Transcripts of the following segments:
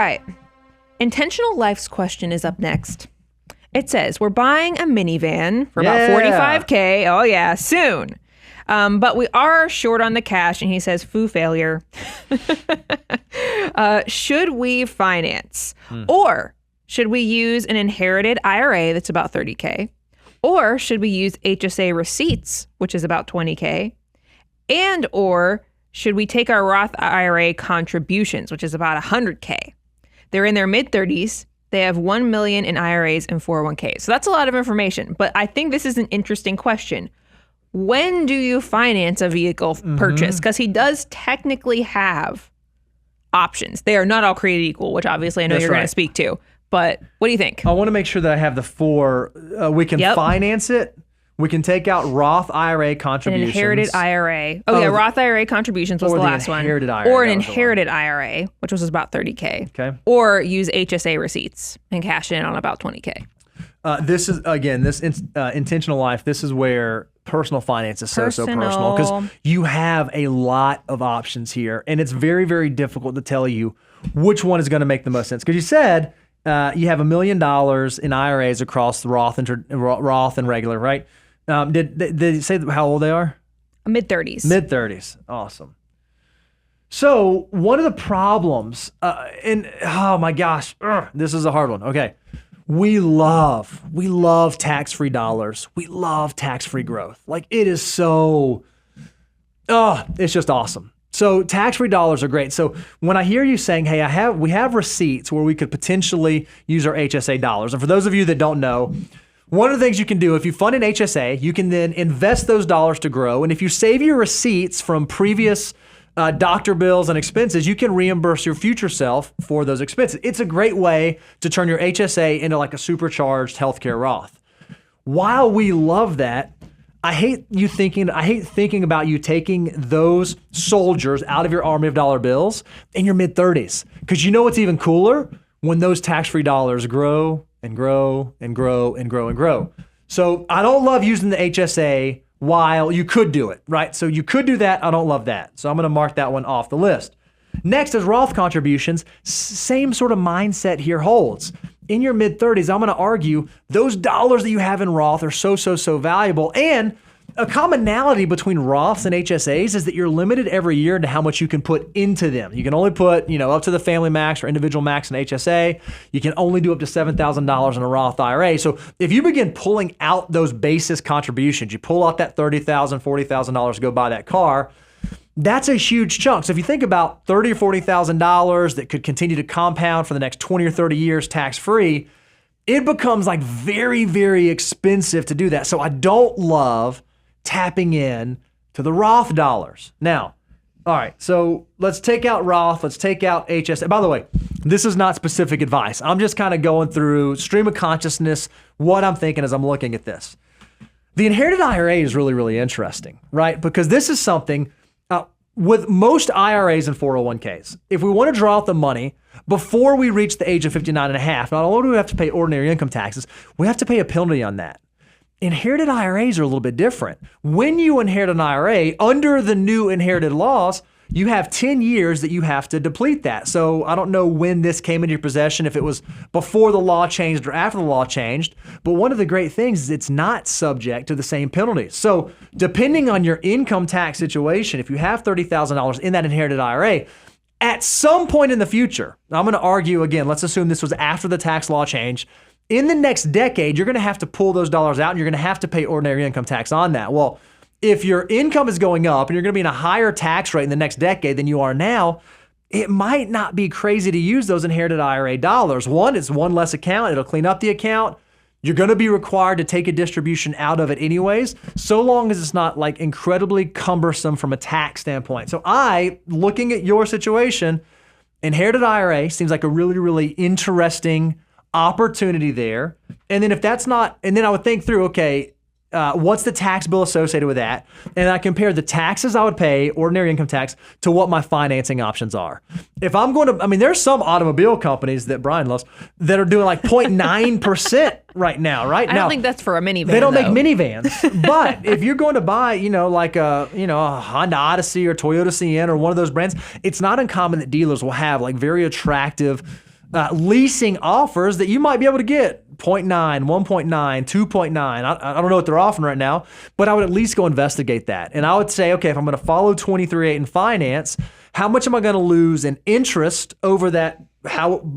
right. Intentional Life's question is up next. It says, we're buying a minivan for about $45K. Oh, yeah, soon. But we are short on the cash, and he says, foo failure. Should we finance? Or should we use an inherited IRA that's about $30K? Or should we use HSA receipts, which is about $20K? And or should we take our Roth IRA contributions, which is about $100K? They're in their mid-30s. They have $1 million in IRAs and 401Ks. So that's a lot of information. But I think this is an interesting question. When do you finance a vehicle purchase? Because he does technically have options. They are not all created equal, which obviously I know you're going to speak to. But what do you think? I want to make sure that I have the four. We can finance it. We can take out Roth IRA contributions. An inherited IRA. Roth IRA contributions was the last one. IRA, or an inherited IRA, which was about $30K. Okay. Or use HSA receipts and cash in on about $20K. This is, again, intentional life. This is where personal finance is so personal because you have a lot of options here. And it's very, very difficult to tell you which one is going to make the most sense. Because you said you have $1 million in IRAs across the Roth and regular, right? Did they say how old they are? Mid-30s. Mid-30s. Awesome. So one of the problems, and oh my gosh, this is a hard one. Okay. We love tax-free dollars. We love tax-free growth. Like it is so, it's just awesome. So tax-free dollars are great. So when I hear you saying, hey, we have receipts where we could potentially use our HSA dollars. And for those of you that don't know, one of the things you can do, if you fund an HSA, you can then invest those dollars to grow. And if you save your receipts from previous doctor bills and expenses, you can reimburse your future self for those expenses. It's a great way to turn your HSA into like a supercharged healthcare Roth. While we love that, I hate thinking about you taking those soldiers out of your army of dollar bills in your mid-30s. Because you know what's even cooler? When those tax-free dollars grow and grow and grow and grow and grow. So I don't love using the HSA while you could do it, right? So you could do that. I don't love that. So I'm going to mark that one off the list. Next is Roth contributions. Same sort of mindset here holds. In your mid-30s, I'm going to argue those dollars that you have in Roth are so valuable. And a commonality between Roths and HSAs is that you're limited every year to how much you can put into them. You can only put, up to the family max or individual max in HSA. You can only do up to $7,000 in a Roth IRA. So if you begin pulling out those basis contributions, you pull out that $30,000, $40,000 to go buy that car, that's a huge chunk. So if you think about $30,000 or $40,000 that could continue to compound for the next 20 or 30 years tax-free, it becomes like very, very expensive to do that. So I don't love tapping in to the Roth dollars. Now, all right, so let's take out Roth, let's take out HSA. By the way, this is not specific advice. I'm just kind of going through stream of consciousness, what I'm thinking as I'm looking at this. The inherited IRA is really, really interesting, right? Because this is something with most IRAs and 401ks, if we want to draw out the money before we reach the age of 59 and a half, not only do we have to pay ordinary income taxes, we have to pay a penalty on that. Inherited IRAs are a little bit different. When you inherit an IRA, under the new inherited laws, you have 10 years that you have to deplete that. So I don't know when this came into your possession, if it was before the law changed or after the law changed, but one of the great things is it's not subject to the same penalties. So depending on your income tax situation, if you have $30,000 in that inherited IRA, at some point in the future, I'm going to argue again, let's assume this was after the tax law change, in the next decade, you're going to have to pull those dollars out and you're going to have to pay ordinary income tax on that. Well, if your income is going up and you're going to be in a higher tax rate in the next decade than you are now, it might not be crazy to use those inherited IRA dollars. One, it's one less account. It'll clean up the account. You're going to be required to take a distribution out of it anyways, so long as it's not like incredibly cumbersome from a tax standpoint. So looking at your situation, inherited IRA seems like a really, really interesting opportunity there. And then if that's not, and then I would think through, okay, what's the tax bill associated with that? And I compare the taxes I would pay, ordinary income tax, to what my financing options are. If I'm going to, there's some automobile companies that Brian loves that are doing like 0.9% right now, right? I don't think that's for a minivan. They don't make minivans. But if you're going to buy, like a Honda Odyssey or Toyota Sienna or one of those brands, it's not uncommon that dealers will have like very attractive leasing offers that you might be able to get 0.9, 1.9, 2.9. I don't know what they're offering right now, but I would at least go investigate that. And I would say, okay, if I'm going to follow 23.8 in finance, how much am I going to lose in interest over that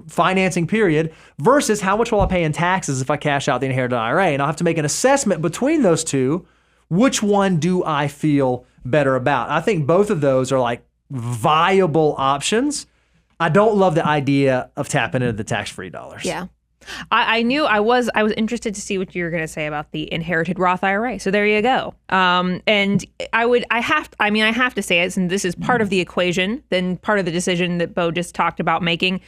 financing period versus how much will I pay in taxes if I cash out the inherited IRA? And I'll have to make an assessment between those two. Which one do I feel better about? I think both of those are like viable options. I don't love the idea of tapping into the tax-free dollars. Yeah. I knew I was interested to see what you were going to say about the inherited Roth IRA. So there you go. And I have to say it, and this is part of the equation, then part of the decision that Bo just talked about making.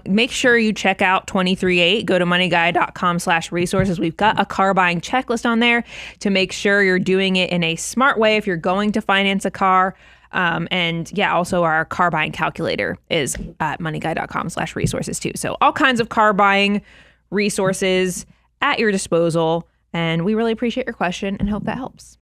Make sure you check out 23.8. Go to moneyguy.com/resources. We've got a car buying checklist on there to make sure you're doing it in a smart way if you're going to finance a car. And yeah, also our car buying calculator is at moneyguy.com/resources too. So all kinds of car buying resources at your disposal. And we really appreciate your question and hope that helps.